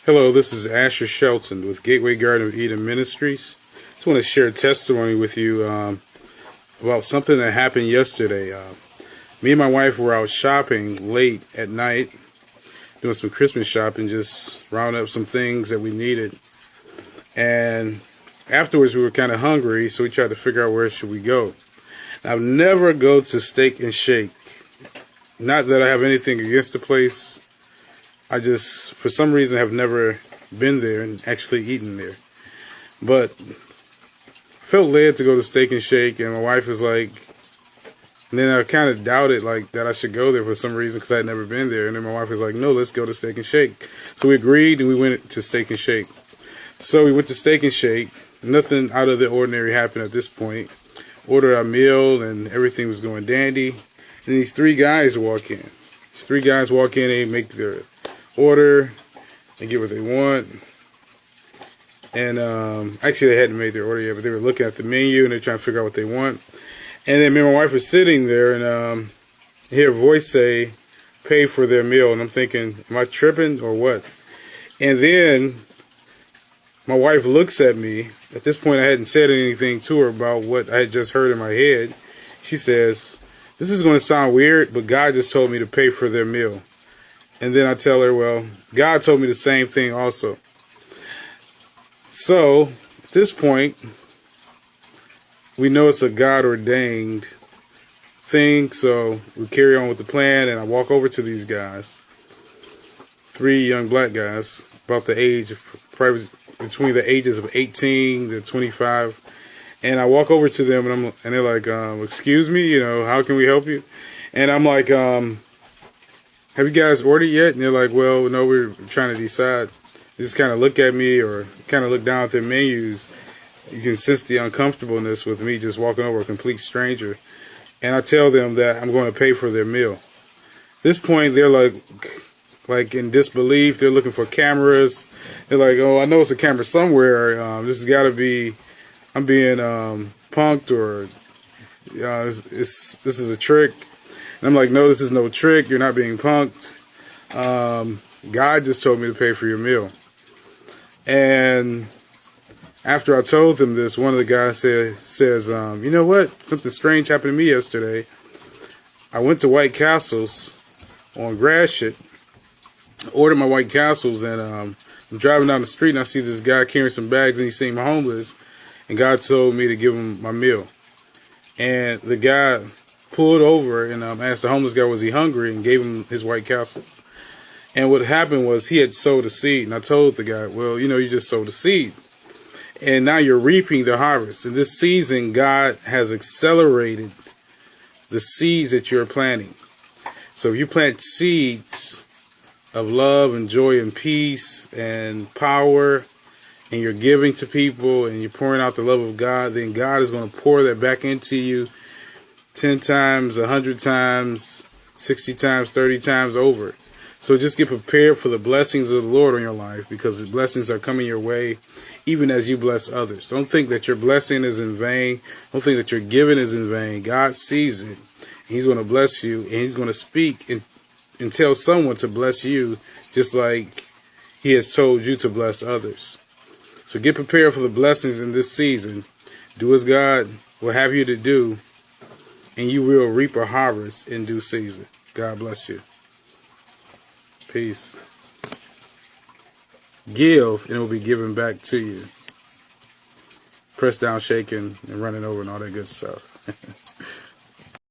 Hello, this is Asher Shelton with Gateway Garden of Eden Ministries. Just want to share a testimony with you about something that happened yesterday. Me and my wife were out shopping late at night, doing some Christmas shopping, just rounding up some things that we needed. And afterwards we were kind of hungry, so we tried to figure out where should we go. Now, I've never go to Steak and Shake. Not that I have anything against the place. I just, for some reason, have never been there and actually eaten there. But felt led to go to Steak and Shake, and my wife was like, and then I kind of doubted like that I should go there for some reason because I had never been there. And then my wife was like, no, let's go to Steak and Shake. So we agreed and we went to Steak and Shake. So we went to Steak and Shake. Nothing out of the ordinary happened at this point. Ordered our meal and everything was going dandy. And these three guys walk in. These three guys walk in, they make their order, they get what they want, and actually they hadn't made their order yet, but they were looking at the menu and they're trying to figure out what they want. And then me and my wife were sitting there, and I hear a voice say, "Pay for their meal," and I'm thinking, am I tripping or what? And then my wife looks at me. At this point, I hadn't said anything to her about what I had just heard in my head. She says, "This is going to sound weird, but God just told me to pay for their meal." And then I tell her, well, God told me the same thing also. So, at this point, we know it's a God-ordained thing, so we carry on with the plan, and I walk over to these guys, three young black guys, about the age, probably between the ages of 18 to 25, and I walk over to them, and they're like, excuse me, how can we help you? And I'm like, have you guys ordered yet? And they're like, well, no, we're trying to decide. They just kind of look at me or kind of look down at their menus. You can sense the uncomfortableness with me just walking over a complete stranger. And I tell them that I'm going to pay for their meal. At this point, they're like in disbelief. They're looking for cameras. They're like, oh, I know it's a camera somewhere. This has got to be, I'm being punked, or this is a trick. And I'm like, no, this is no trick. You're not being punked. God just told me to pay for your meal. And after I told them this, one of the guys says, you know what? Something strange happened to me yesterday. I went to White Castles on Gratiot, ordered my White Castles, and I'm driving down the street and I see this guy carrying some bags and he seemed homeless. And God told me to give him my meal. And the guy pulled over and asked the homeless guy, was he hungry, and gave him his White Castles. And what happened was he had sowed a seed. And I told the guy, well, you just sowed a seed. And now you're reaping the harvest. In this season, God has accelerated the seeds that you're planting. So if you plant seeds of love and joy and peace and power, and you're giving to people and you're pouring out the love of God, then God is going to pour that back into you 10 times, 100 times, 60 times, 30 times over. So just get prepared for the blessings of the Lord on your life, because the blessings are coming your way even as you bless others. Don't think that your blessing is in vain. Don't think that your giving is in vain. God sees it. He's going to bless you, and He's going to speak and tell someone to bless you just like He has told you to bless others. So get prepared for the blessings in this season. Do as God will have you to do, and you will reap a harvest in due season. God bless you. Peace. Give, and it will be given back to you. Pressed down, shaken, and running over, and all that good stuff.